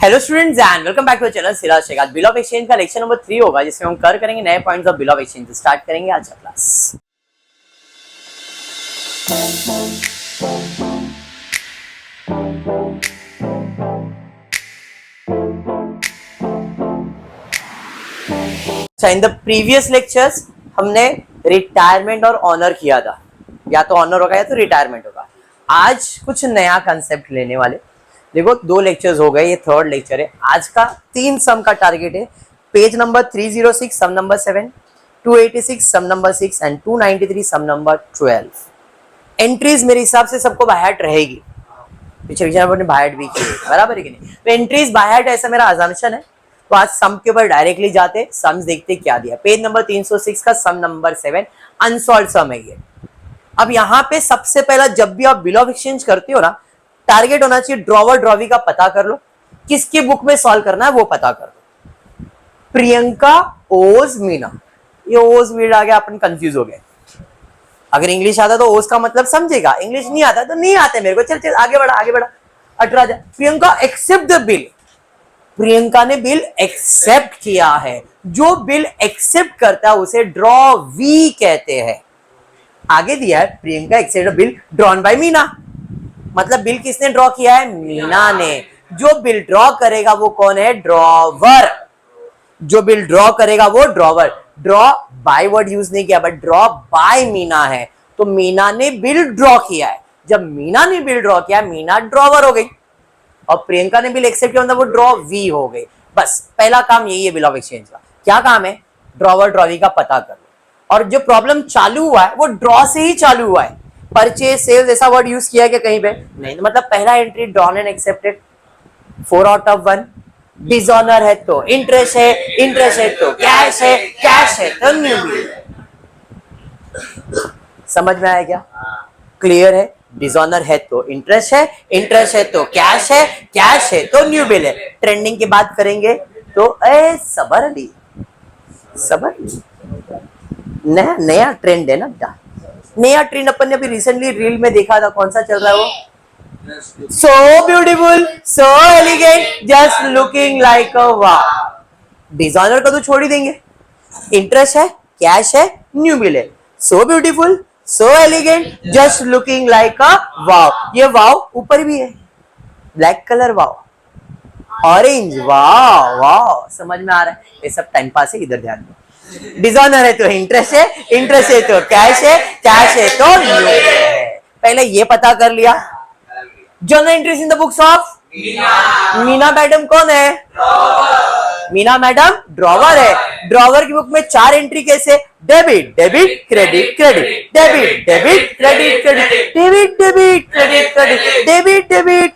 Hello students and welcome back to channel Siraj Shaikh. आज bill of exchange का lecture number 3 होगा जिसमें हम कर करेंगे नए points of bill of exchange. Start करेंगे आज का class. In the previous lectures हमने रिटायरमेंट और ऑनर किया था, या तो ऑनर होगा या तो रिटायरमेंट होगा। आज कुछ नया कंसेप्ट लेने वाले। देखो 2 लेक्चर्स हो गए, ये 3rd लेक्चर है। आज का 3 सम का टारगेट है। Page number 306 sum number 7, 286 sum number 6 and 293 sum number 12। Entries मेरे हिसाब से सबको बाय हार्ट रहेगी। पीछे आपने बाय हार्ट भी की, बराबर है कि नहीं? तो एंट्रीज बाय हार्ट ऐसा मेरा अजम्पशन है। तो आज सम के ऊपर डायरेक्टली जाते, सम्स देखते क्या दिया। पेज नंबर 306 का सम नंबर 7 अनसॉल्व सम है ये। अब यहाँ पे सबसे पहला, जब भी आप बिल ऑफ एक्सचेंज करते हो ना, टारगेट होना चाहिए ड्रॉवर ड्रॉवी का पता कर लो, किसके बुक में सॉल्व करना है वो पता कर लो। प्रियंका ओज मीना, ये ओज मीना आ गया, अपन कंफ्यूज हो गए। अगर इंग्लिश आता तो ओज का मतलब समझेगा, इंग्लिश नहीं आता तो नहीं आता मेरे को। चल चल आगे बढ़ा आगे बढ़ा। 18 Priyanka accept the bill. Priyanka ने बिल एक्सेप्ट किया है। जो बिल एक्सेप्ट करता है उसे ड्रॉ वी कहते हैं। आगे दिया है Priyanka accept the bill drawn by Meena, मतलब बिल किसने ड्रॉ किया है? मीना ने। जो बिल ड्रॉ करेगा वो कौन है? ड्रॉवर। जो बिल ड्रॉ करेगा वो drawer. Draw by word use नहीं किया, बट ड्रॉ बाय मीना है। तो मीना ने बिल ड्रॉ किया है। जब मीना ने बिल ड्रॉ किया, मीना ड्रॉवर हो गई, और प्रियंका ने बिल एक्सेप्ट किया, मतलब वो ड्रॉ वी हो गई। बस पहला काम यही है बिल ऑफ एक्सचेंज का। क्या काम है? ड्रॉवर ड्रॉवी का पता कर लो। और जो प्रॉब्लम चालू हुआ है वो ड्रॉ से ही चालू हुआ है। परचेज सेल्स ऐसा वर्ड यूज किया क्या कहीं पे? नहीं। तो मतलब पहला entry drawn and accepted, 4 out of 1। Dishonour है तो इंटरेस्ट है, इंटरेस्ट है तो कैश है, कैश है तो न्यू बिल। समझ में आया क्या? क्लियर है? डिसऑनर है तो इंटरेस्ट है, इंटरेस्ट है तो कैश है, कैश है तो न्यू बिल है। ट्रेंडिंग की बात करेंगे तो सबर अली, सबर नया नया ट्रेंड है ना। नया ट्रेंड अपन ने अभी रिसेंटली रील में देखा था, कौन सा चल रहा है वो? सो beautiful, so elegant, just looking like a wow. Designer का तो छोड़ ही देंगे। इंटरेस्ट है, कैश है, न्यू बिल है। So beautiful, so elegant, just looking like a wow. ये वाव ऊपर भी है, black colour wow, orange wow wow. समझ में आ रहा है? ये सब टाइम पास है, इधर ध्यान दो। डिसऑनर है तो इंटरेस्ट है, इंटरेस्ट है तो कैश है, कैश है तो न्यू बिल है। पहले ये पता कर लिया। Journal entries in the books of Meena madam कौन है? मीना मैडम ड्रॉवर है। ड्रॉवर की बुक में 4 एंट्री कैसे? Debit debit credit credit, debit debit credit credit, debit debit credit credit, debit debit.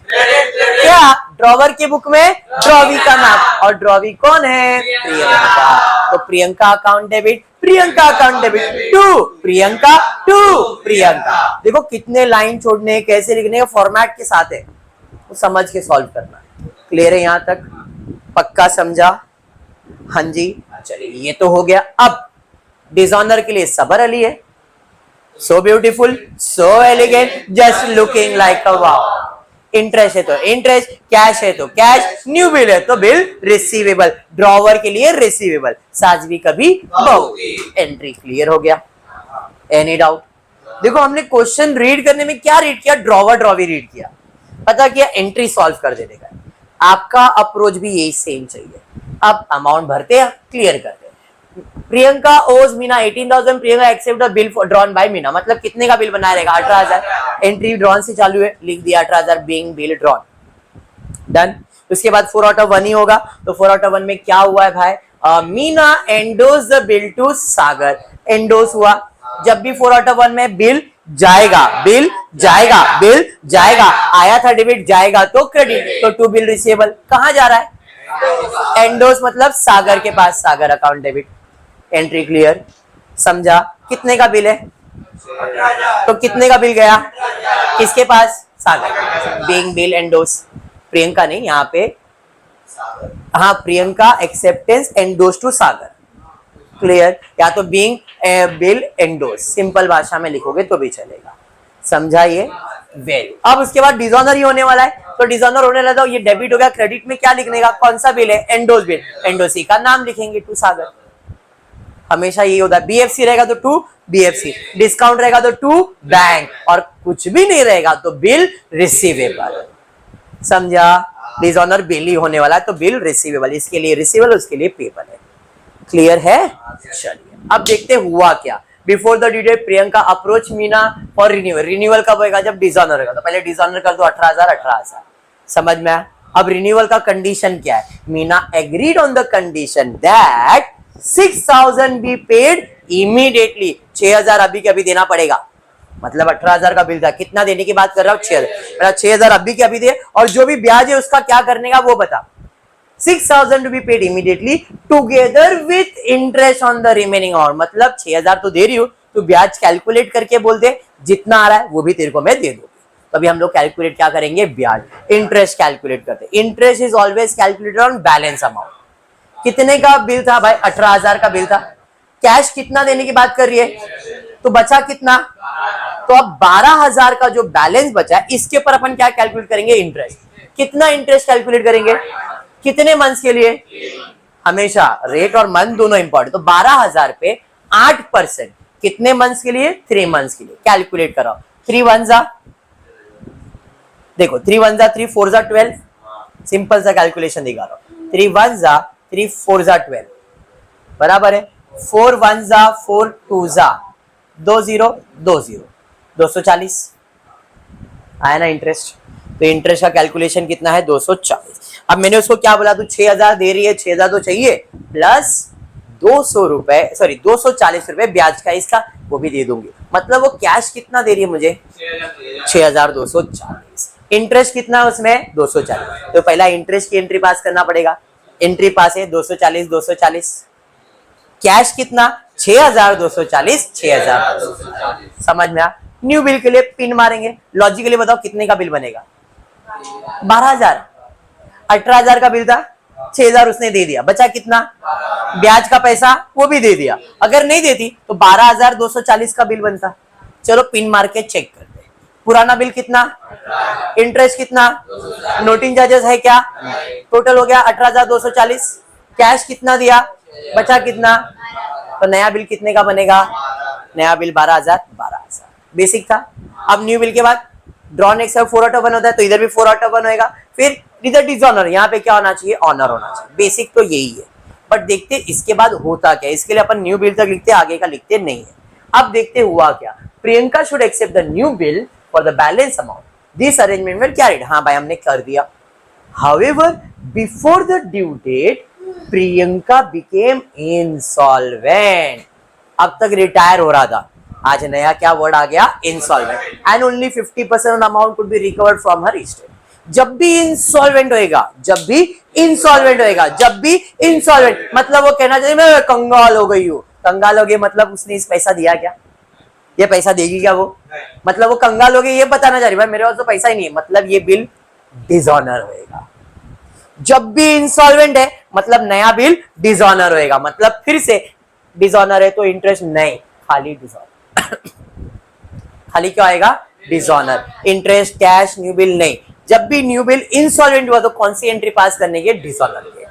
क्या ड्रॉवर की बुक में ड्रॉवी का नाम, और ड्रॉवी कौन है? प्रियंका। तो Priyanka account debit, Priyanka account debit to Priyanka, to Priyanka. देखो कितने लाइन छोड़ने, कैसे लिखने, फॉर्मेट के साथ है, वो समझ के सॉल्व करना है। क्लियर है यहां तक? पक्का समझा? हाँ जी। चलिए ये तो हो गया। अब डिसऑनर के लिए सबर अली है। So beautiful, so elegant, just looking like a wow. Interest है तो इंटरेस्ट, कैश है तो कैश, न्यू बिल है तो बिल रिसीवेबल। ड्रॉवर के लिए रिसीवेबल, साजवी कभी बहु। एंट्री क्लियर हो गया? Any doubt? देखो हमने क्वेश्चन रीड करने में क्या रीड किया? ड्रॉवर ड्रॉवी रीड किया, पता किया, एंट्री सॉल्व कर देने का। आपका अप्रोच भी यही सेम चाहिए। अब अमाउंट भरते हैं, क्लियर करते हैं। Priyanka owes Meena 18,000, Priyanka accept the bill drawn by Meena, मतलब कितने का बिल बनाया रहेगा? 18,000। एंट्री ड्रॉन से चालू है, लिख दिया 18,000 बीइंग बिल ड्रॉन। डन। उसके बाद 4 आउट ऑफ 1 ही होगा। तो 4 आउट ऑफ 1 में क्या हुआ है भाई? Meena endorse the bill to Sagar. Endorse हुआ। जब भी 4 आउट ऑफ 1 में बिल जाएगा, बिल जाएगा, बिल जाएगा, आया था डेबिट, जाएगा तो क्रेडिट, तो टू बिल रिसीवेबल। कहां जा रहा है? एंडोस मतलब सागर के पास, सागर अकाउंट डेबिट। Entry clear? समझा? कितने का बिल है? तो कितने का बिल गया? किसके पास? Sagar. Being bill endorse, Priyanka नहीं यहाँ पे, हाँ Priyanka acceptance endorse to Sagar. Clear? या तो बीइंग बिल एंडोस, सिंपल भाषा में लिखोगे तो भी चलेगा। समझा ये? वेल। अब उसके बाद डिसऑनर ही होने वाला है। तो डिसऑनर होने लगा, ये डेबिट हो गया। क्रेडिट में क्या लिखने का, कौन सा बिल है, एंडोस बिल, एंडोसी का नाम लिखेंगे टू सागर। हमेशा यही होता है, बीएफसी रहेगा तो टू बीएफसी, डिस्काउंट रहेगा तो टू बैंक, और कुछ भी नहीं रहेगा तो बिल रिसीवेबल। समझा, डिसऑनर बिल ही होने वाला है तो बिल रिसीवेबल, इसके लिए रिसीवेबल, उसके लिए पेबल है। क्लियर है? चलिए अब देखते हुआ क्या। Before the due date Priyanka approach Meena for renewal. Renewal कब होगा, जब डिसऑनर होगा। तो पहले डिसऑनर कर दो 18,000 18,000, समझ में आया। अब रिन्यूअल का कंडीशन क्या है, Meena agreed on the condition that 6,000 be paid immediately. 6,000 अभी के अभी देना पड़ेगा, मतलब 18,000 का बिल था, कितना देने की बात कर रहा हूँ, 6,000। 6,000 अभी के अभी दे, और जो भी ब्याज है उसका क्या करने का वो बता। 6,000 to be paid immediately together with interest on the remaining amount। मतलब 6,000 तो दे रही हूँ, तो ब्याज कैलकुलेट करके बोल दे, जितना आ रहा है वो भी तेरे को मैं दे दूंगी। तो अभी हम लोग कैलकुलेट क्या करेंगे, ब्याज, इंटरेस्ट कैलकुलेट करते। Interest is always calculated on balance amount. कितने का बिल था भाई, 18,000 का बिल था। कैश कितना देने की बात कर रही है, तो बचा कितना, तो अब 12,000 का जो बैलेंस बचा है इसके ऊपर अपन क्या कैलकुलेट करेंगे, इंटरेस्ट। कितना इंटरेस्ट कैलकुलेट करेंगे, कितने मंथ्स के लिए, हमेशा रेट और मंथ दोनों इंपॉर्टेंट। तो 12,000 पे 8%, कितने मंथ्स के लिए, 3 मंथ्स के लिए। कैलकुलेट कराओ, 3 1 जा, देखो 3 1 जा 3 4 जा 12, सिंपल सा कैलकुलेशन दिखा रहा हूं। 3 1 जा 3 4 जा 12 बराबर है 4 1 जा 4 2 जा 2 0 2 0 240 आया ना इंटरेस्ट। तो इंटरेस्ट का कैलकुलेशन कितना है, 240। अब मैंने उसको क्या बोला, तू 6,000 दे रही है, 6,000 तो चाहिए, प्लस 200 रुपए, सॉरी 240 रुपए ब्याज का इसका, वो भी दे दूंगी। मतलब वो कैश कितना दे रही है मुझे, 6,240। इंटरेस्ट कितना है उसमें, 240। तो पहला इंटरेस्ट की एंट्री पास करना पड़ेगा। एंट्री पास है 240 240। कैश कितना, 6,240 6,240। समझ में आ। न्यू बिल के लिए पिन मारेंगे। लॉजिकली बताओ कितने का बिल बनेगा, 12,000। 18,000 का बिल था, 6,000 उसने दे दिया, बचा कितना, ब्याज का पैसा वो भी दे दिया। अगर नहीं देती तो 12,240 का बिल बनता। चलो पिन मार के चेक करते। पुराना बिल कितना, इंटरेस्ट कितना, नोटिंग चार्जेस है क्या, टोटल हो गया 18,240। कैश कितना दिया, बचा कितना, तो नया बिल कितने का बनेगा, नया बिल 12,000 12,000। बेसिक था। अब न्यू बिल के बाद ड्रॉ नेक्स्ट 4/1 होता है, तो इधर भी 4/1 होएगा। फिर इधर डिसऑनर, यहाँ पे क्या होना चाहिए, ऑनर होना चाहिए। बेसिक तो यही है, बट देखते इसके बाद होता क्या। इसके लिए अपन न्यू बिल तक लिखते, आगे का लिखते नहीं है। अब देखते हुआ क्या, Priyanka should accept the new bill for the balance amount, this arrangement will carried. हाँ भाई हमने कर दिया। However before the due date Priyanka became insolvent. अब तक रिटायर हो रहा था, आज नया क्या वर्ड आ गया, insolvent. And only 50% amount could be recovered from her estate. जब भी इंसॉल्वेंट होएगा, जब भी इंसॉल्वेंट होएगा, जब भी इंसॉल्वेंट, मतलब वो कहना चाहिए मैं कंगाल हो गई हूँ। कंगाल हो गई मतलब उसने इस पैसा दिया क्या, ये पैसा देगी क्या वो, मतलब वो कंगाल हो गई ये बताना चाह रही भाई मेरे पास तो पैसा ही नहीं है, मतलब ये बिल डिसऑनर होएगा। जब भी इंसॉल्वेंट है मतलब नया बिल डिसऑनर होएगा। मतलब फिर से डिसऑनर है तो इंटरेस्ट नहीं, खाली डिसऑनर खाली क्या आएगा, dishonour. Interest cash new bill नहीं। जब भी न्यू बिल इंसॉल्वेंट हुआ तो कौन सी एंट्री पास करने के, डिसऑनर के।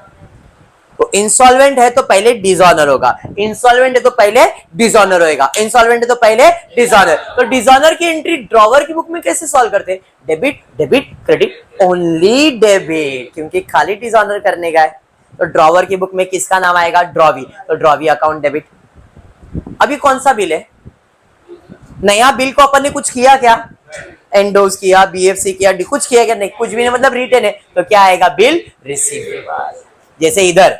तो इंसॉल्वेंट है तो पहले डिसऑनर होगा, इंसॉल्वेंट है तो पहले डिसऑनर होएगा, इंसॉल्वेंट है तो पहले डिसऑनर। तो डिसऑनर की एंट्री ड्रॉवर की बुक में कैसे सॉल्व करते, debit debit credit, only debit, क्योंकि खाली डिसऑनर करने का है। तो ड्रॉवर की बुक में किसका नाम आएगा, ड्रॉवी। तो ड्रॉवी अकाउंट डेबिट। अभी कौन सा बिल है, नया बिल को अपन ने कुछ किया क्या, एंडोस किया, बीएफसी किया, कुछ किया क्या, नहीं कुछ भी नहीं, मतलब रिटेन है। तो क्या आएगा, बिल रिसीवेबल। जैसे इधर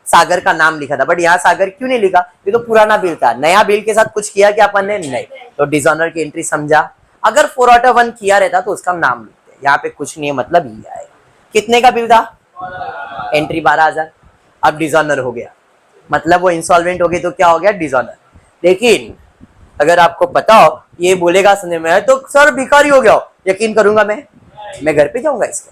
सागर का नाम लिखा था, बट यहाँ सागर क्यों नहीं लिखा, ये तो पुराना बिल था। नया बिल के साथ कुछ किया क्या अपन ने, नहीं। तो डिसऑनर की एंट्री समझा। अगर 4/1 किया रहता तो उसका नाम लिखते, यहाँ पे कुछ नहीं है मतलब ये आएगा। कितने का बिल था, एंट्री 12,000। अब डिसऑनर हो गया, मतलब वो इंसॉल्वेंट हो गई तो क्या हो गया, डिसऑनर। लेकिन अगर आपको पता हो ये बोलेगा सुनने में तो सर भिखारी हो गया हो, यकीन करूंगा मैं घर पे जाऊंगा इसके,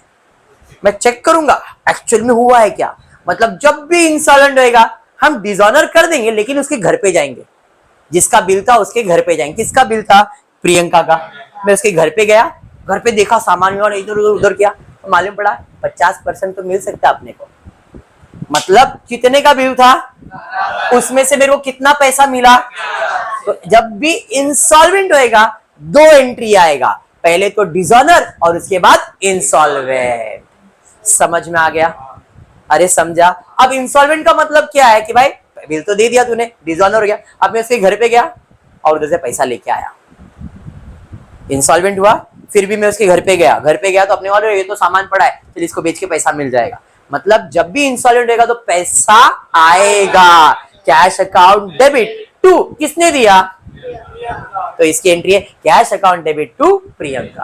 मैं चेक करूंगा एक्चुअल में हुआ है क्या। मतलब जब भी इंसॉल्वेंट होएगा हम डिसऑनर कर देंगे, लेकिन उसके घर पे जाएंगे, जिसका बिल था उसके घर पे जाएंगे। किसका बिल था, प्रियंका का। मैं उसके घर पे गया, घर पे देखा सामान इधर उधर उधर किया, मालूम पड़ा 50% तो मिल सकता अपने को। मतलब कितने का बिल था, उसमें से मेरे को कितना पैसा मिला। तो जब भी इंसॉल्वेंट होएगा 2 एंट्री आएगा, पहले तो डिसऑनर और उसके बाद इंसॉल्वेंट। समझ में आ गया? अरे समझा। अब इंसॉल्वेंट का मतलब क्या है कि भाई बिल तो दे दिया तूने, डिसऑनर हो गया, अब मैं उसके घर पे गया और उधर से पैसा लेके आया। इंसॉल्वेंट हुआ, फिर भी मैं उसके घर पे गया तो अपने वाले ये तो सामान पड़ा है, फिर इसको बेच के पैसा मिल जाएगा। मतलब जब भी इंसॉल्वेंट रहेगा तो पैसा आएगा। कैश अकाउंट डेबिट टू किसने दिया, तो इसकी एंट्री है cash account debit to Priyanka.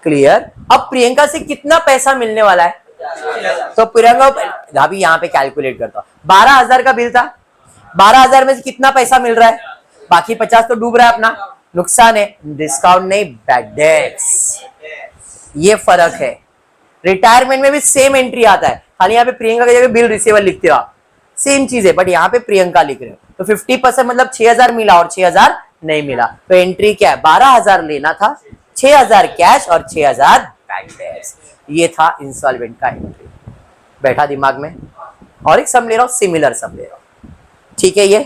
Clear? अब प्रियंका से कितना पैसा मिलने वाला है, तो प्रियंका अभी यहाँ पे कैलकुलेट करता हूं। 12,000 का बिल था, 12,000 में से कितना पैसा मिल रहा है, बाकी 50 तो डूब रहा है, अपना नुकसान है। डिस्काउंट नहीं, बैड डेट्स। ये फर्क है। रिटायरमेंट में भी सेम एंट्री आता है, खाली यहाँ पे प्रियंका की जगह बिल रिसीवर लिखते हो आप, सेम चीज है, बट यहाँ पे प्रियंका लिख रहे हो। तो 50% मतलब 6,000 मिला और 6,000 नहीं मिला, तो एंट्री क्या है, 12,000 लेना था, 6,000 कैश और 6,000 बैड डेट्स। ये था इंसॉल्वेंट का एंट्री। बैठा दिमाग में? और एक सम ले रहा हूं, सिमिलर सम ले रहा हूं, ठीक है? ये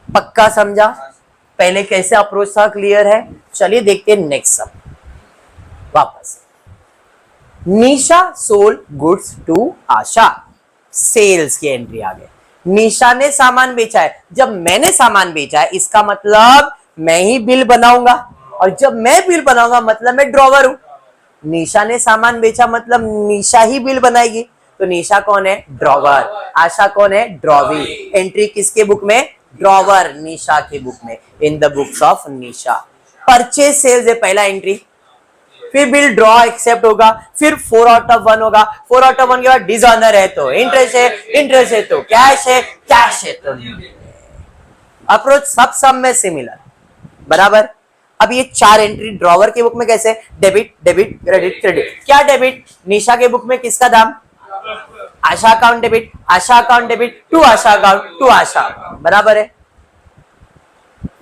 पक्का समझा? पहले कैसे अप्रोच था, क्लियर है? चलिए देखते हैं नेक्स्ट सम। वापस Nisha sold goods to Asha, sales की एंट्री आ गई। निशा ने सामान बेचा है, जब मैंने सामान बेचा है इसका मतलब मैं ही बिल बनाऊंगा, और जब मैं बिल बनाऊंगा मतलब मैं ड्रॉवर हूं। निशा ने सामान बेचा मतलब निशा ही बिल बनाएगी, तो निशा कौन है, ड्रॉवर। आशा कौन है, ड्रॉवी। एंट्री किसके बुक में, ड्रॉवर, निशा के बुक में, in the books of Nisha. Purchase sales है पहला एंट्री, फिर बिल ड्रॉ एक्सेप्ट होगा, फिर 4 आउट ऑफ 1 होगा, 4 आउट ऑफ 1 के बाद डिसऑनर है तो इंटरेस्ट है, इंटरेस्ट है तो कैश है, कैश है तो अप्रोच सब सम में सिमिलर, बराबर। अब ये 4 एंट्री ड्रॉवर के बुक में कैसे, डेबिट डेबिट क्रेडिट क्रेडिट। क्या डेबिट, निशा के बुक में किसका दाम, Asha account debit, Asha account debit to Asha account to Asha, बराबर है।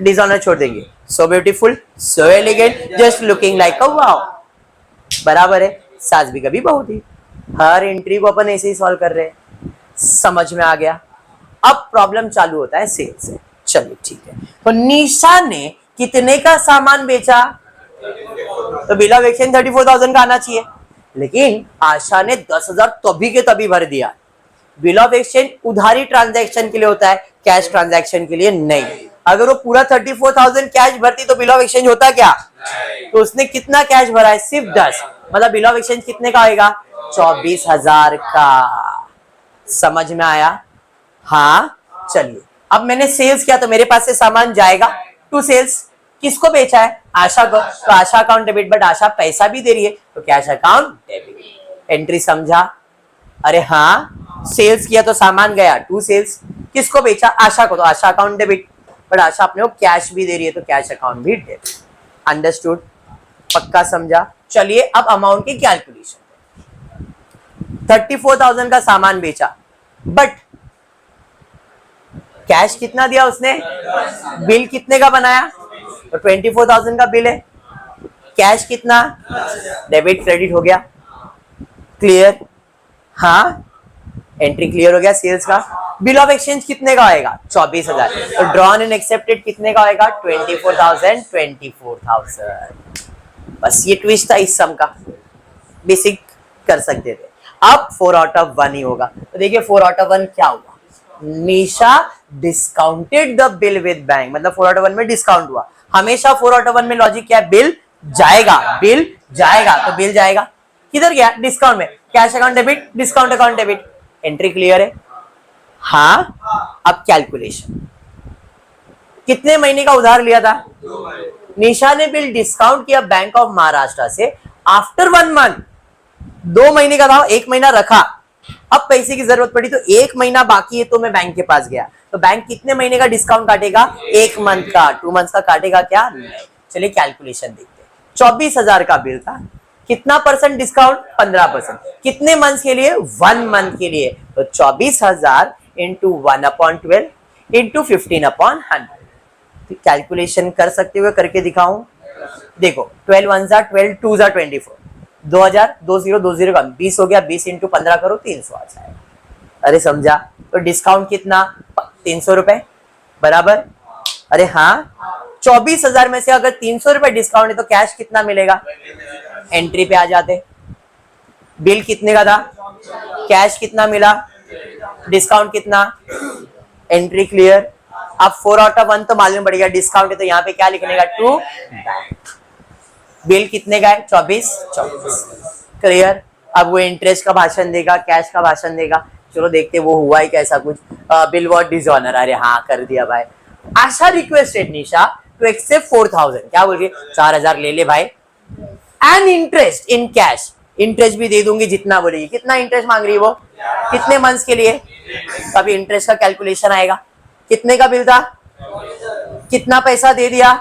डिसऑनर छोड़ देंगे। So beautiful, so elegant, just looking like a wow, बराबर है। सास भी कभी बहू थी। हर एंट्री को अपन ऐसे ही सॉल्व कर रहे हैं। समझ में आ गया? अब प्रॉब्लम चालू होता है सेल से। चलिए ठीक है, तो निशा ने कितने का सामान बेचा, तो बिल ऑफ एक्सचेंज 34,000 का आना चाहिए, लेकिन आशा ने 10,000 तभी के तभी भर दिया। बिल ऑफ एक्सचेंज उधारी ट्रांजैक्शन के लिए होता है, कैश ट्रांजैक्शन के लिए नहीं। अगर वो पूरा 34,000 कैश भरती तो बिल ऑफ एक्सचेंज होता क्या, तो उसने कितना कैश भरा है, सिर्फ 10, मतलब बिल ऑफ एक्सचेंज कितने का आएगा, 24,000 का। समझ में आया? हाँ। चलिए अब मैंने सेल्स किया तो मेरे पास से सामान जाएगा टू सेल्स, किसको बेचा है, आशा को, तो आशा अकाउंट डेबिट, बट आशा पैसा भी दे रही है तो कैश अकाउंट डेबिट। एंट्री समझा? अरे हाँ, सेल्स किया तो सामान गया टू सेल्स, किसको बेचा, आशा को, तो आशा अकाउंट डेबिट, बट आशा अपने को कैश भी दे रही है तो कैश अकाउंट भी डेबिट। अंडरस्टूड? पक्का समझा? चलिए अब अमाउंट की कैलकुलेशन। 34,000 का सामान बेचा, बट कैश कितना दिया उसने, बिल कितने का बनाया, तो 24,000 का बिल है, कैश कितना, डेबिट क्रेडिट हो गया। क्लियर? हाँ, एंट्री क्लियर हो गया सेल्स का। बिल ऑफ एक्सचेंज कितने का आएगा, 24,000, तो ड्रॉन एंड एक्सेप्टेड कितने का आएगा, 24,000 24,000। बस ये ट्विस्ट था इस सम का, बेसिक कर सकते थे। अब 4 आउट ऑफ 1 ही होगा, तो देखिए 4 आउट ऑफ 1 क्या हुआ, Nisha discounted the bill with bank, मतलब 4 आउट ऑफ 1 में डिस्काउंट हुआ। हमेशा 4 आउट ऑफ 1 में लॉजिक क्या है, बिल जाएगा, बिल जाएगा, तो बिल जाएगा किधर गया, डिस्काउंट में, cash account debit, discount account debit. Entry clear है? हाँ। अब कैलकुलेशन, कितने महीने का उधार लिया था, निशा ने बिल डिस्काउंट किया बैंक ऑफ महाराष्ट्र से आफ्टर 1 मंथ, 2 महीने का था, 1 महीना रखा, अब पैसे की जरूरत पड़ी तो 1 महीना बाकी है तो मैं बैंक के पास गया, तो बैंक कितने महीने का डिस्काउंट काटेगा, 1 मंथ का, 2 मंथ का काटेगा क्या, नहीं। चलिए कैलकुलेशन देखते हैं। 24,000 का बिल था, कितना परसेंट डिस्काउंट, 15%, कितने मंथ के लिए, 1 मंथ के लिए, तो 24,000 इंटू 1/12 इंटू 15/100। कैलकुलेशन कर सकते हुए करके दिखाऊं, देखो 12 1 12 2 24, 20 का 20 हो गया, 20 इंटू 15 करो 300 आ जाएगा। अरे समझा? तो डिस्काउंट कितना? 300 रुपए बराबर। अरे हाँ, 24,000 में से अगर 300 रुपए डिस्काउंट है तो कैश कितना मिलेगा? एंट्री पे आ जाते। बिल कितने का था? कैश कितना मिला? डिस्काउंट कितना? Entry clear. अब 4 आउट ऑफ 1 तो मालूम पड़ेगा, डिस्काउंट है तो यहाँ पे क्या लिखने का? टू। बिल कितने का है? 24 क्लियर। अब वो इंटरेस्ट का भाषण देगा, कैश का भाषण देगा। चलो देखते वो हुआ ही कैसा कुछ। Bill what dishonour. अरे हाँ कर दिया भाई। आशा रिक्वेस्टेड निशा टू एक्सेप्ट 4,000। क्या बोल रही है? 4,000 ले ले भाई। And interest in cash. Interest भी दे दूंगी जितना बोलेगी। कितना इंटरेस्ट मांग रही है वो? कितने मंथ्स के लिए? तभी इंटरेस्ट का कैलकुलेशन आएगा। कितने का बिल था? कितना पैसा दे दिया?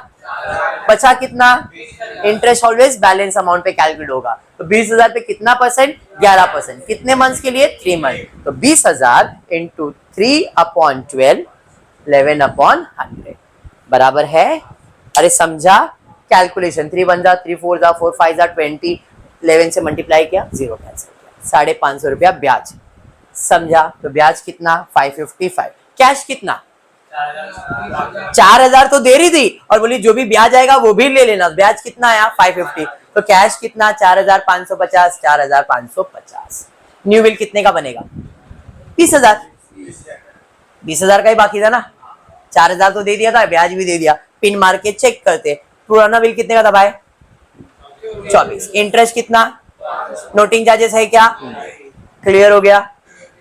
बचा कितना? इंटरेस्ट ऑलवेज बैलेंस अमाउंट पे कैलकुलेट होगा। तो 20,000 पे कितना परसेंट? 11%। कितने मंथ्स के लिए? 3 मंथ। तो 20,000 इंटू 3/12 11/100 बराबर है। अरे समझा? कैलकुलेशन 3 1 जा 3 4 जा 4 5 जा 20 11 से मल्टीप्लाई किया 0 कैंसिल किया। 550 रुपया ब्याज। समझा? तो ब्याज कितना? 555। कैश कितना? 4,000 तो दे रही थी और बोली जो भी ब्याज आएगा वो भी ले लेना। ब्याज कितना आया? 550। तो कैश कितना? 4,550। 4,550। न्यू बिल कितने का बनेगा? 20,000। 20,000 का ही बाकी था ना। 4,000 तो दे दिया था, ब्याज भी दे दिया। पिन मार के चेक करते। पुराना बिल कितने का था भाई? 24। इंटरेस्ट कितना? नोटिंग चार्जेस है क्या? क्लियर हो गया।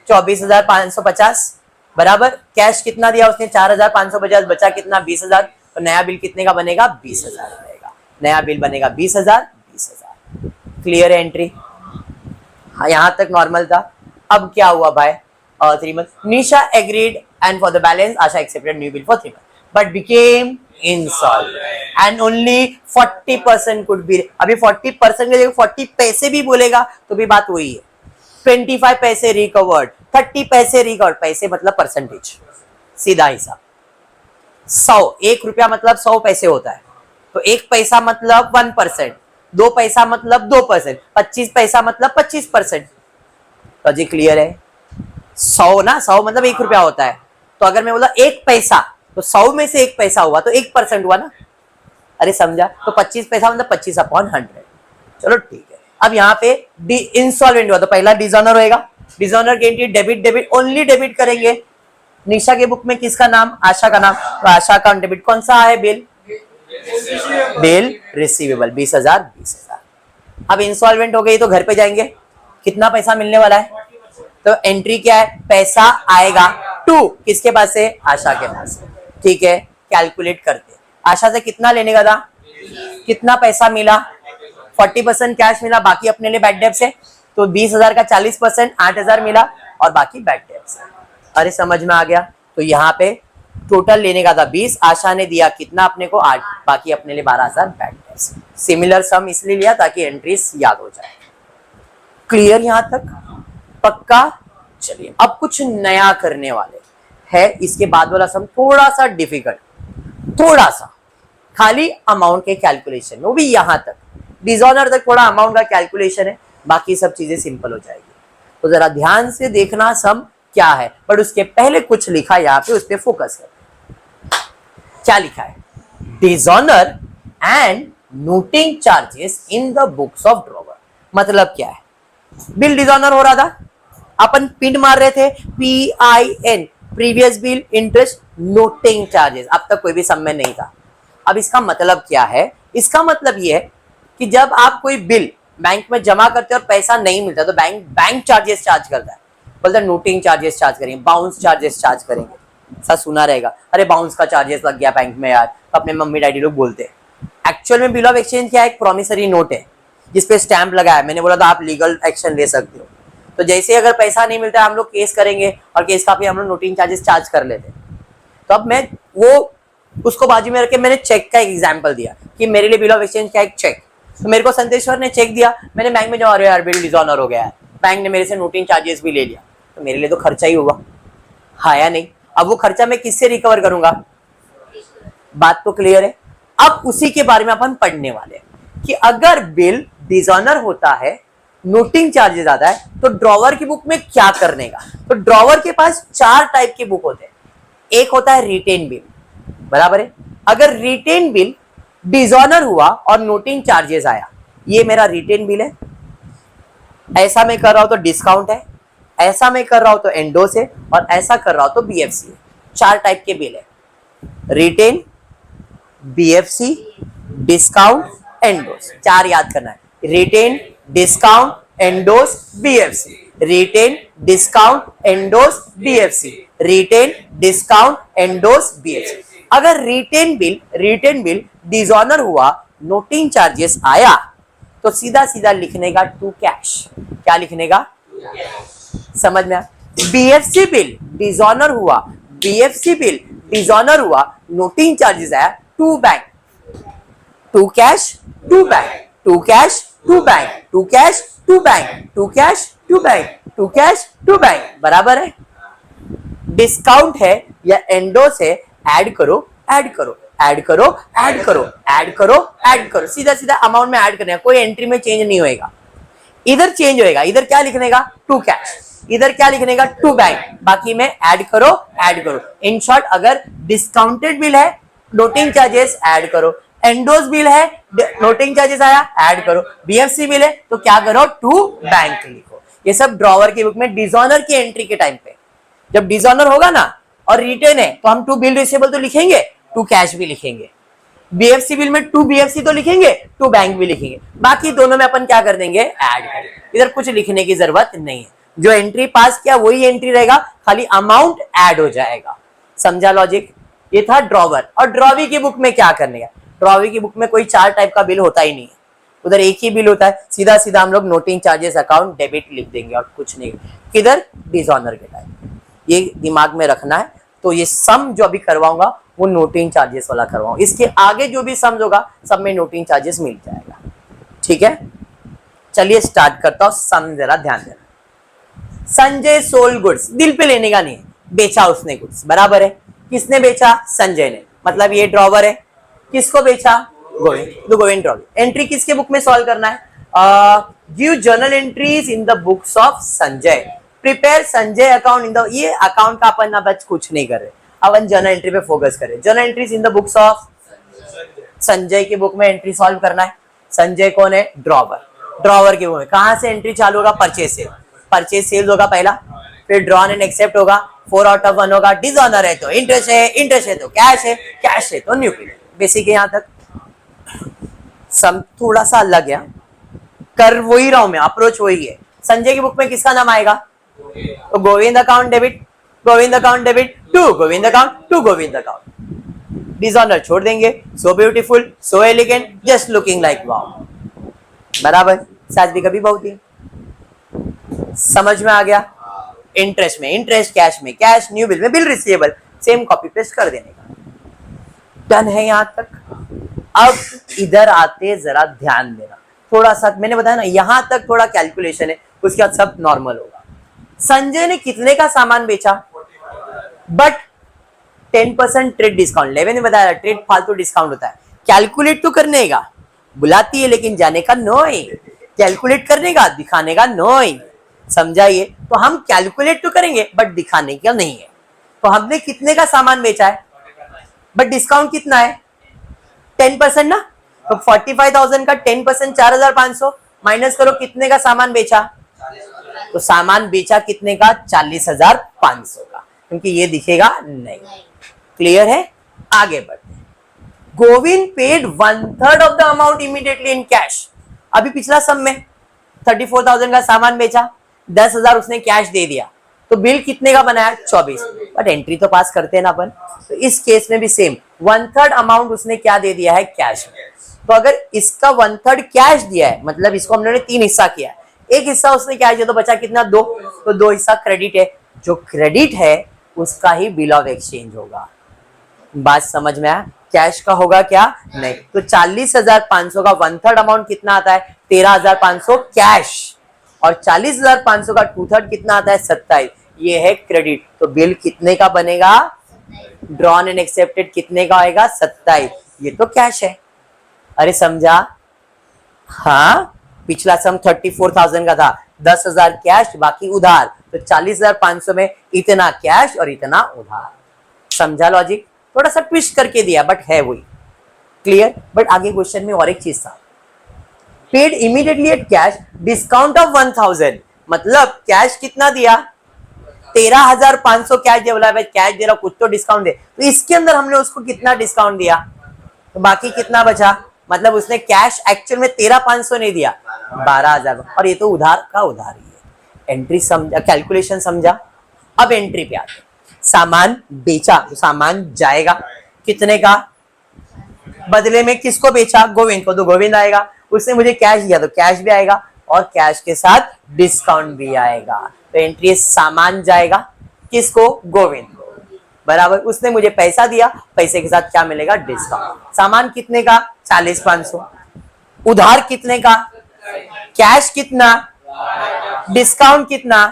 24,550 बराबर। कैश कितना दिया उसने? 4,550। बचा कितना? 20,000। तो नया बिल कितने का बनेगा? 20,000 बनेगा। नया बिल बनेगा 20,000। 20,000 क्लियर है एंट्री? हाँ यहां तक नॉर्मल था। अब क्या हुआ भाई? 3 month. Nisha agreed and for the balance Asha accepted new bill for 3 month but became insolvent and only 40% could be. अभी 40% के जगह 40 पैसे भी बोलेगा तो भी बात वही है। 25 पैसे रिकवर्ड, 30 पैसे रिकवर्ड। पैसे मतलब परसेंटेज, सीधा हिसाब। 100 1 रुपया मतलब 100 पैसे होता है। तो 1 पैसा मतलब 1%, 2 पैसा मतलब 2%, 25 पैसा मतलब 25%। तो जी क्लियर है? 100 ना, 100 मतलब 1 रुपया होता है। तो अगर मैं बोला 1 पैसा तो 100 में से 1 पैसा हुआ तो 1% हुआ ना। अरे समझा? तो 25 पैसा मतलब 25/100। चलो ठीक है। अब यहाँ पे इंसॉल्वेंट हुआ तो पहला डिसऑनर होएगा। डिसऑनर के डेबिट डेबिट ओनली डेबिट करेंगे। निशा के बुक में किसका नाम? आशा का नाम। तो आशा का डेबिट कौन सा है? Bill receivable 20,000 20,000। अब इंसॉल्वेंट हो गई तो घर पे जाएंगे। कितना पैसा मिलने वाला है? तो एंट्री क्या है? पैसा आएगा टू किसके पास से? आशा के पास से। ठीक है, कैलकुलेट करते। आशा से कितना लेने का था? कितना पैसा मिला? 40% कैश मिला, बाकी अपने लिए बैड डेब्ट से। तो 20,000 का 40% 8,000 मिला और बाकी बैड डेब्ट से। अरे समझ में आ गया? तो यहाँ पे टोटल लेने का था 20, आशा ने दिया कितना अपने को? 8, बाकी अपने लिए 12,000 बैड डेब्ट से। सिमिलर सम इसलिए लिया ताकि एंट्रीज याद हो जाए। क्लियर यहां तक? पक्का? चलिए अब कुछ नया करने वाले है। इसके बाद वाला सम थोड़ा सा डिफिकल्ट, थोड़ा सा खाली अमाउंट के कैलकुलेशन में, वो भी यहां तक डिसऑनर तक थोड़ा अमाउंट का कैलकुलेशन है, बाकी सब चीजें सिंपल हो जाएगी। तो जरा ध्यान से देखना सम क्या है, बट उसके पहले कुछ लिखा यहाँ पे, उस पर फोकस कर। क्या लिखा है? Dishonour and noting charges in the books of drawer. मतलब क्या है? बिल डिसऑनर हो रहा था, अपन पिन मार रहे थे PIN, previous bill, interest, noting charges. अब तक कोई भी सम में नहीं था। अब इसका मतलब क्या है? इसका मतलब ये है कि जब आप कोई बिल बैंक में जमा करते हो और पैसा नहीं मिलता तो बैंक चार्जेस चार्ज करता है। बोलते हैं नोटिंग चार्जेस चार्ज करेंगे, बाउंस चार्जेस चार्ज करेंगे। ऐसा सुना रहेगा, अरे बाउंस का चार्जेस लग गया बैंक में यार, अपने मम्मी डैडी लोग बोलते हैं। एक्चुअल में बिल ऑफ एक्सचेंज क्या है? एक प्रॉमिसरी नोट है जिसपे स्टैंप लगा है। मैंने बोला था आप लीगल एक्शन ले सकते हो। तो जैसे अगर पैसा नहीं मिलता है हम लोग केस करेंगे और केस का भी हम लोग नोटिंग चार्जेस चार्ज कर लेते हैं। तो अब मैं वो उसको बाजू में रख के मैंने चेक का एग्जांपल दिया कि मेरे लिए बिल ऑफ एक्सचेंज क्या? एक चेक। तो मेरे को संतेश्वर ने चेक दिया, मैंने बैंक में जमा, यार बिल डिसऑनर हो गया है, बैंक ने मेरे से नोटिंग चार्जेस भी ले लिया, तो मेरे लिए तो खर्चा ही हुआ, हाँ या नहीं? अब वो खर्चा मैं किससे रिकवर करूंगा? बात तो क्लियर है। अब उसी के बारे में अपन पढ़ने वाले हैं कि अगर बिल डिसऑनर होता है, नोटिंग चार्जेस आता है, तो ड्रॉवर की बुक में क्या करने का? तो ड्रॉवर के पास 4 टाइप के बुक होते हैं। एक होता है रिटेन बिल, बराबर है। अगर रिटेन बिल डिसऑनर हुआ और नोटिंग चार्जेस आया, ये मेरा रिटेन बिल है, ऐसा मैं कर रहा हूं तो डिस्काउंट है, ऐसा मैं कर रहा हूं तो एंडोस है, और ऐसा कर रहा हूं तो बीएफसी है। 4 टाइप के बिल है, रिटेन, बीएफसी, डिस्काउंट, एंडोस। 4 याद करना है, retain, discount, endorse, BFC. Retain, discount, endorse, BFC. Retain, discount, endorse, BFC. अगर रिटेन बिल डिसऑनर हुआ, नोटिंग चार्जेस आया, तो सीधा सीधा लिखने का टू कैश। क्या लिखने का? समझ में? बीएफसी बिल डिसऑनर हुआ, बीएफसी बिल डिसऑनर हुआ, नोटिंग चार्जेस आया, to bank, to cash, to bank, to cash, to bank, to cash, to bank, to cash, to bank, to cash, to bank, बराबर है। डिस्काउंट है या एंडोस है, add करो, add करो, ऐड करो, ऐड करो, ऐड करो, ऐड करो, सीधा सीधा अमाउंट में ऐड करने का, कोई एंट्री में चेंज नहीं होएगा। इधर चेंज होएगा, इधर क्या लिखने का? टू कैश, इधर क्या लिखने का? टू बैंक, बाकी में ऐड करो, ऐड करो। इन शॉर्ट, अगर डिस्काउंटेड बिल है, नोटिंग चार्जेस ऐड करो, एंडोस बिल है, नोटिंग चार्जेस आया, ऐड करो, बीएफसी बिल है तो क्या करो? टू बैंक लिखो। ये सब ड्रॉवर की बुक में डिसऑनर की एंट्री के टाइम पे, जब डिसऑनर होगा ना और रिटेन है तो हम टू बिल रिसीवेबल तो लिखेंगे, टू कैश भी लिखेंगे। बीएफसी बिल में टू बीएफसी तो लिखेंगे, टू बैंक भी लिखेंगे, बाकी दोनों में अपन क्या कर देंगे? ऐड कर देंगे। इधर कुछ लिखने की जरूरत नहीं है, जो एंट्री पास किया वही एंट्री रहेगा, खाली अमाउंट ऐड हो जाएगा। समझा लॉजिक? ये था ड्रॉवर। और ड्रॉवी की बुक में क्या करने का? ड्रॉवी की बुक में कोई 4 टाइप का बिल होता ही नहीं है, उधर एक ही बिल होता है, सीधा सीधा हम लोग नोटिंग चार्जेस अकाउंट डेबिट लिख देंगे और कुछ नहीं। किधर? डिसऑनर के टाइम, ये दिमाग में रखना है। तो ये सम जो अभी करवाऊंगा वो नोटिंग चार्जेस वाला करवाऊंगा, इसके आगे जो भी सम होगा सब में नोटिंग चार्जेस मिल जाएगा। ठीक है, चलिए स्टार्ट करता हूं। सम जरा ध्यान देना। संजय सोल्ड गुड्स, दिल पे लेने का नहीं है, बेचा उसने गुड्स, बराबर है। किसने बेचा? संजय ने, मतलब ये ड्रॉवर है। किसको बेचा? गोविंद, तो गोविंद ड्रॉवर। एंट्री किसके बुक में सॉल्व करना है? Give journal entries in the books of Sanjay, prepare Sanjay account in the, ये अकाउंट का अपन अब कुछ नहीं कर रहे, अपन जर्नल एंट्री पे फोकस करें। Journal entries in the books of Sanjay की बुक में एंट्री सॉल्व करना है। संजय कौन है? ड्रॉवर। ड्रॉवर की बुक में कहां से एंट्री चालू होगा? परचेज सेल, परचेज सेल्स होगा पहला, फिर ड्रॉन एंड एक्सेप्ट होगा, 4 आउट ऑफ 1 होगा, डिसऑनर है तो इंटरेस्ट है, इंटरेस्ट है तो कैश है, कैश है तो न्यू बिल। बेसिक है यहां तक। सम थोड़ा सा अलग है, कर वही रहा हूं मैं, अप्रोच वही है। संजय की बुक में किसका नाम आएगा? तो Govind account debit, Govind account debit to Govind account, to Govind account. Dishonour छोड़ देंगे। So beautiful, so elegant, just looking like wow, बराबर। साज भी कभी बहुत ही समझ में आ गया। इंटरेस्ट में इंटरेस्ट, कैश में कैश, न्यू बिल में bill receivable, same copy paste कर देने का। डन है यहां तक। अब इधर आते जरा ध्यान देना, थोड़ा सा मैंने बताया ना यहां तक थोड़ा कैलकुलेशन है, उसके बाद सब नॉर्मल होगा। संजय ने कितने का सामान बेचा? बट 10% ट्रेड डिस्काउंट, लेवे ने बताया ट्रेड फालतू डिस्काउंट होता है। कैलकुलेट तो करने का बुलाती है लेकिन जाने का नोई, कैलकुलेट करने का दिखाने का नोई, समझाइए। तो हम कैलकुलेट तो करेंगे बट दिखाने का नहीं है। तो हमने कितने का सामान बेचा है? बट डिस्काउंट कितना है? 10% ना, तो 45,000 का 10% 4,500 माइनस करो, कितने का सामान बेचा? तो सामान बेचा कितने का? 40,500 का, क्योंकि ये दिखेगा नहीं। क्लियर है? आगे बढ़ते हैं। Govind paid 1/3 of the amount immediately in cash. अभी पिछला सम में 34,000 का सामान बेचा, 10,000 उसने कैश दे दिया, तो बिल कितने का बनाया? 24। बट एंट्री तो पास करते हैं ना अपन, तो इस केस में भी सेम 1/3 अमाउंट उसने क्या दे दिया है? कैश में। तो अगर इसका 1/3 कैश दिया है, मतलब इसको हमने 3 हिस्सा किया है, एक हिस्सा उसने कैश दिया तो बचा कितना? 2, तो 2 हिस्सा क्रेडिट है। जो क्रेडिट है उसका ही बिल ऑफ एक्सचेंज होगा। बात समझ में आया? कैश का होगा क्या? नहीं। तो 40,500 का 1/3 अमाउंट कितना आता है? 13,500 कैश, और 40,500 का 2/3 कितना आता है? 27। ये है क्रेडिट। तो बिल कितने का बनेगा? ड्रॉन एंड एक्सेप्टेड कितने का आएगा? 27। ये तो कैश है। अरे समझा? हाँ, पिछला सम 34,000 का था, 10,000 कैश बाकी उधार, तो 40,500 में इतना कैश और इतना उधार। समझा लॉजिक? थोड़ा सा ट्विस्ट करके दिया बट है वही। क्लियर? बट आगे क्वेश्चन में और एक चीज था, paid immediately eight cash discount of 1,000, मतलब कैश कितना दिया? 13,500 कैश दे, बोला भाई कैश दे रहा कुछ तो डिस्काउंट दे, तो इसके अंदर हमने उसको कितना डिस्काउंट दिया, तो बाकी कितना बचा? मतलब उसने कैश एक्चुअल में 13,500 नहीं दिया, 12,000, और ये तो उधार का उधार ही है। एंट्री समझा, कैलकुलेशन समझा? अब एंट्री पे आते, सामान बेचा तो सामान जाएगा कितने का, बदले में किसको बेचा? गोविंद को, तो गोविंद आएगा। उसने मुझे कैश दिया तो कैश भी आएगा और कैश के साथ डिस्काउंट भी आएगा, तो एंट्री सामान जाएगा किसको? गोविंद को, बराबर। उसने मुझे पैसा दिया, पैसे के साथ क्या मिलेगा? डिस्काउंट। सामान कितने का? 40,500। उधार कितने का? कैश कितना? डिस्काउंट कितना?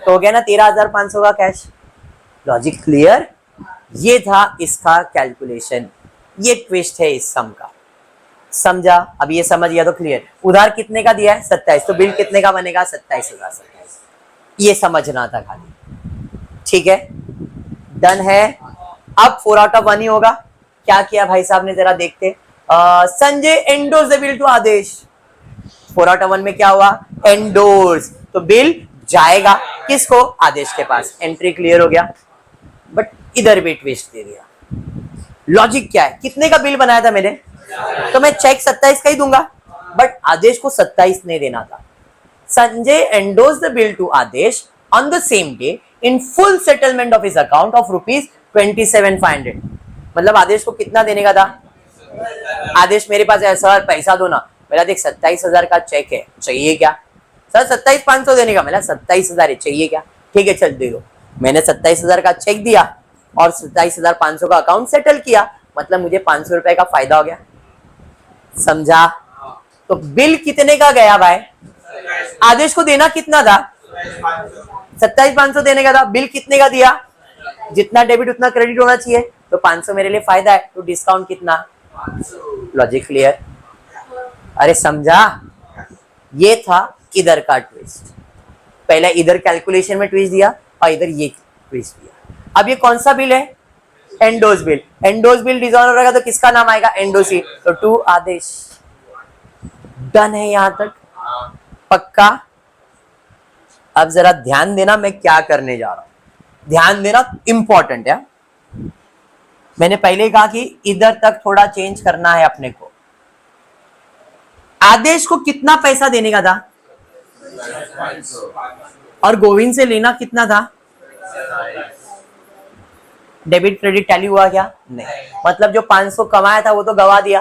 तो हो गया ना 13,500 का कैश। Logic clear? ये था इसका कैलकुलेशन, ये ट्विस्ट है इस सम का। समझा? अब ये समझ गया तो क्लियर। उधार कितने का दिया है? 27, तो बिल कितने का बनेगा? 27,027। ये समझना था खाली, ठीक है? डन है। अब 4 आउट ऑफ 1 ही होगा। क्या किया भाई साहब ने, जरा देखते। Sanjay endorse the bill to Aadesh. 4 out of 1 में क्या हुआ? एंडोर्स, तो बिल जाएगा किसको? आदेश के पास। एंट्री क्लियर हो गया, बट इधर भी ट्विस्ट दे दिया। लॉजिक क्या है? कितने का बिल बनाया था मैंने, तो मैं चेक 27 का ही दूंगा, बट आदेश को 27 नहीं देना था। Sanjay endorse the bill to Aadesh on the same day in full settlement of his account of ₹27,500। मतलब आदेश को कितना देने का था? आदेश मेरे पास है, सर पैसा दो ना। मेरा देख 27,000 का चेक है, चाहिए क्या? सर 27,500 देने का। मेरा 27,000 है, चाहिए क्या? ठीक है चल दे दो। मैंने 27,000 का चेक दिया और 27,500 का अकाउंट सेटल किया, मतलब मुझे 500 रुपए का फायदा हो गया। समझा? तो बिल कितने का गया भाई? आदेश को देना कितना था? 27,500 देने का था। बिल कितने का दिया? जितना डेबिट उतना क्रेडिट होना चाहिए, तो 500 मेरे लिए फायदा है, तो डिस्काउंट कितना? Logic clear? अरे समझा? ये था इधर का ट्विस्ट। पहले इधर कैलकुलेशन में ट्विस्ट दिया और इधर ये ट्विस्ट दिया। अब ये कौन सा बिल है? एंडोस बिल। एंडोस बिल डिसऑनर रहेगा तो किसका नाम आएगा? एंडोसी, तो टू आदेश। डन है यहां तक? पक्का? अब जरा ध्यान देना मैं क्या करने जा रहा हूं, ध्यान देना इंपॉर्टेंट है। मैंने पहले कहा कि इधर तक थोड़ा चेंज करना है अपने को। आदेश को कितना पैसा देने का था और गोविंद से लेना कितना था? डेबिट क्रेडिट टैली हुआ क्या? नहीं। मतलब जो 500 कमाया था वो तो गवा दिया,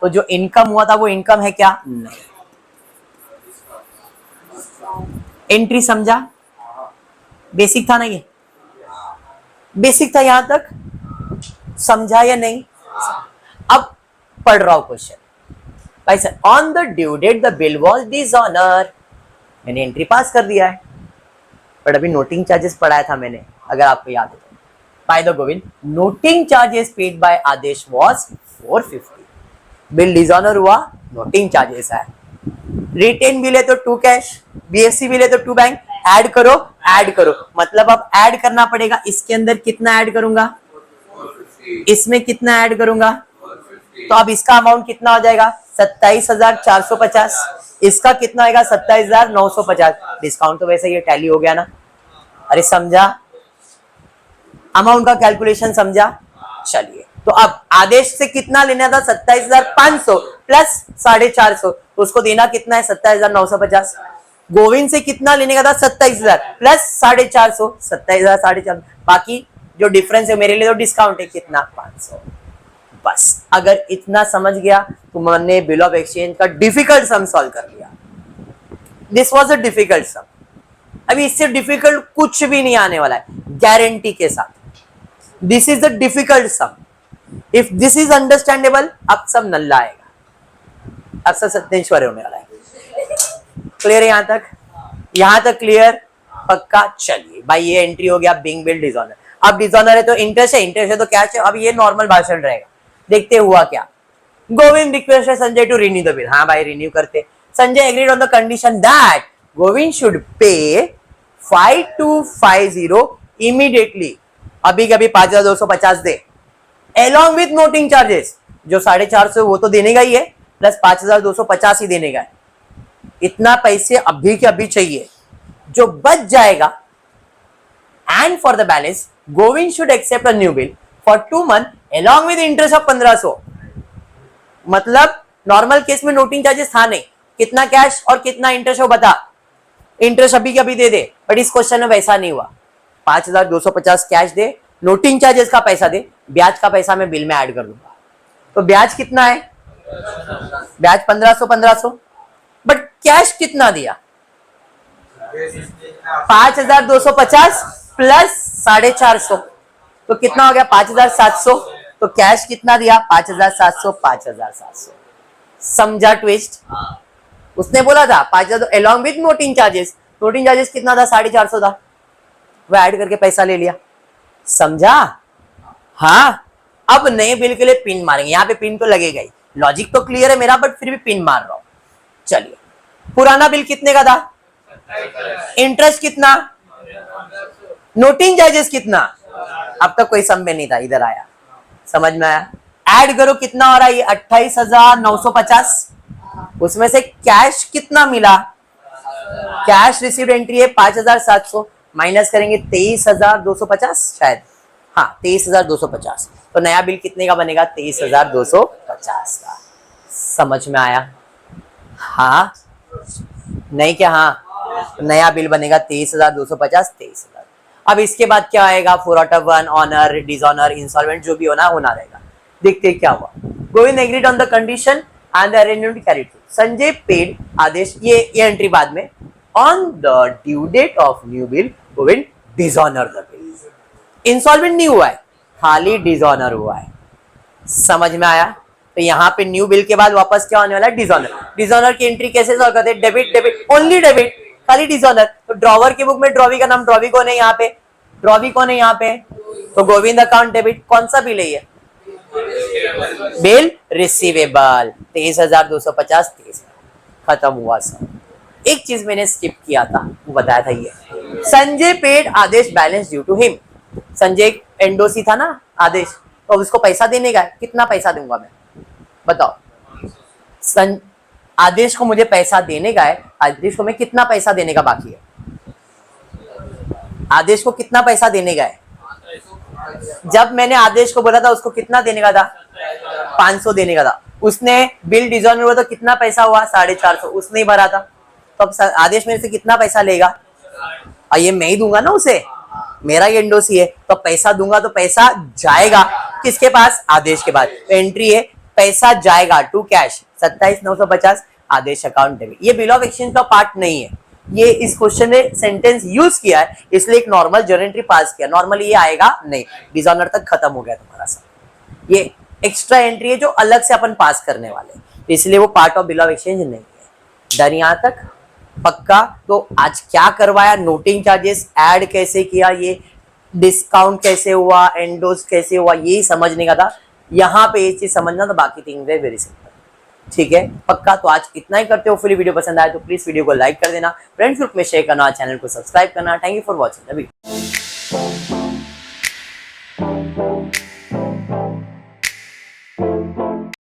तो जो इनकम हुआ था वो इनकम है क्या? नहीं। एंट्री समझा? बेसिक था ना ये? बेसिक था यहां तक? समझा या नहीं? अब पढ़ रहा हूं क्वेश्चन। भाई sir, on the due date the bill was dishonour. मैंने एंट्री पास कर दिया है, बट अभी नोटिंग चार्जेस पढ़ाया था मैंने, अगर आपको याद है। By the Govind, noting charges paid by Aadesh was 450। Bill dishonour हुआ, नोटिंग चार्जेस है। रिटेन बिल है तो 2 कैश, बीएफसी बिल है तो 2 बैंक। ऐड करो, ऐड करो, मतलब अब ऐड करना पड़ेगा। इसके अंदर कितना ऐड करूंगा? इसमें कितना ऐड करूंगा? तो अब इसका अमाउंट कितना हो जाएगा? 27,450। इसका कितना आएगा? 27,950। डिस्काउंट तो वैसे ये टैली हो गया ना। अरे समझा? अमाउंट का कैलकुलेशन समझा? चलिए, तो अब आदेश से कितना लेना था? 27,500 प्लस 450, तो उसको देना कितना है? 27,950। गोविंद से कितना लेने का था? 27,000 प्लस 450, 27,450। बाकी जो डिफरेंस है मेरे लिए तो डिस्काउंट है, कितना? 500। बस अगर इतना समझ गया तो मैंने बिल ऑफ एक्सचेंज का डिफिकल्ट सम सॉल्व कर लिया। दिस वॉज अ डिफिकल्ट सम। अभी इससे डिफिकल्ट कुछ भी नहीं आने वाला है, गारंटी के साथ। This is the difficult sum. If this is understandable, अब सब नल्ला आएगा, अब सब सत्येश्वर होने वाला है। क्लियर है यहां तक? यहां तक क्लियर? पक्का? चलिए भाई, ये एंट्री हो गया बिंग बिल डिसऑनर। अब डिसऑनर है तो इंटरेस्ट है, इंटरेस्ट है तो कैश है। अब ये नॉर्मल भाषण रहेगा। देखते हुआ क्या। गोविंद रिक्वेस्ट है Sanjay to renew the bill. हाँ भाई, रिन्यू करते। Sanjay agreed on the condition that Govind should pay 5250 immediately, अभी कभी 5250 दे, along with नोटिंग चार्जेस। जो 450 वो तो देने का ही है, प्लस 5250 ही देने का है। इतना पैसे अभी के अभी चाहिए, जो बच जाएगा and for the balance Govind should accept a new bill for 2 months along with interest of 1500। मतलब नॉर्मल केस में नोटिंग चार्जेस था नहीं, कितना कैश और कितना इंटरेस्ट हो बता, इंटरेस्ट अभी के अभी दे दे, बट इस क्वेश्चन में वैसा नहीं हुआ। 5250 कैश दे, नोटिंग चार्जेस का पैसा दे, ब्याज का पैसा मैं बिल में ऐड कर दूंगा। तो ब्याज कितना है, ब्याज 1500, बट कैश कितना दिया, 5250 प्लस 450, तो कितना हो गया 5700। तो कैश कितना दिया 5700। समझा ट्विस्ट? उसने बोला था 5000 along with noting charges, noting charges कितना था 450 था, वो ऐड करके पैसा ले लिया। समझा? हाँ, अब नए बिल के लिए पिन मारेंगे, यहाँ पे पिन तो लगेगा ही, लॉजिक तो क्लियर है मेरा, बट फिर भी पिन मार रहा हूं। चलिए, पुराना बिल कितने का था, इंटरेस्ट कितना, नोटिंग चार्जेस कितना, अब तक कोई सम में नहीं था, इधर आया, समझ में आया? ऐड करो कितना हो रहा है, ये 28,950, उसमें से कैश कितना मिला, कैश रिसीव्ड एंट्री है 5,700, माइनस करेंगे 23,250 शायद, हाँ 23,250, तो नया बिल कितने का बनेगा 23,250 का। समझ में आया? हाँ नहीं क्या? हाँ, नया बिल बनेगा 23,250, 23,000। अब इसके बाद क्या आएगा, 4/1 ऑनर, डिसऑनर, इंसॉल्वेंट, जो भी होना रहेगा। देखते क्या हुआ। Govind agreed on the condition and the arrangement carried through. Sanjay paid Adesh, ये एंट्री बाद में, on the due date of new bill Govind dishonour the bill. Insolvent नहीं हुआ है, खाली डिसऑनर हुआ है। समझ में आया? तो यहाँ पे न्यू बिल के बाद वापस क्या होने वाला है, डिसऑनर। डिसऑनर की एंट्री कैसे सॉल्व करते हैं, डेबिट डेबिट, ओनली डेबिट, खाली डिसऑनर। तो ड्रॉवर की बुक में ड्रॉवी का नाम, ड्रॉवी कौन है यहाँ पे, ड्रॉवी कौन है यहाँ पे, तो गोविंद अकाउंट डेबिट। कौन सा बिल है ये, बिल रिसीवेबल, 23,250, 23। खत्म हुआ सब। एक चीज मैंने स्किप किया था, वो बताया था ये, Sanjay paid Adesh balance due to him. Sanjay endorsee था ना आदेश, तो उसको पैसा देने का है, कितना पैसा दूंगा मैं बताओ। आदेश को मुझे पैसा देने का है, आदेश को मैं कितना पैसा देने का बाकी है, आदेश को कितना पैसा देने का है। जब मैंने आदेश को बोला था उसको कितना देने का था, 500 देने का था। उसने बिल डिसऑनर हुआ तो कितना पैसा हुआ, 450, उसने ही भरा था। तो अब आदेश मेरे से कितना पैसा लेगा, और ये मैं ही दूंगा ना उसे, मेरा ये एंडोसी है, तो पैसा दूंगा तो पैसा जाएगा किसके पास, आदेश के पास। तो एंट्री है पैसा जाएगा to cash 27,950, Aadesh account debit. ये बिल ऑफ एक्सचेंज का पार्ट नहीं है, ये इस क्वेश्चन ने सेंटेंस यूज किया है, इसलिए एक नॉर्मल जर्नल एंट्री पास किया। नॉर्मली ये आएगा नहीं, डिसऑनर तक खत्म हो गया तुम्हारा सब। ये एक्स्ट्रा एंट्री है जो अलग से अपन पास करने वाले, इसलिए वो part of bill of exchange नहीं है। डर यहाँ तक पक्का? तो आज क्या करवाया, नोटिंग चार्जेस ऐड कैसे किया, ये डिस्काउंट कैसे हुआ, एंडोस कैसे हुआ, ये समझने का था। यहाँ पे ये चीज समझना, तो बाकी थिंग्स है वेरी सिंपल। ठीक है पक्का? तो आज इतना ही करते हो। फुली वीडियो पसंद आए तो प्लीज वीडियो को लाइक कर देना, फ्रेंड्स ग्रुप में शेयर करना, चैनल को सब्सक्राइब करना। Thank you for watching the video.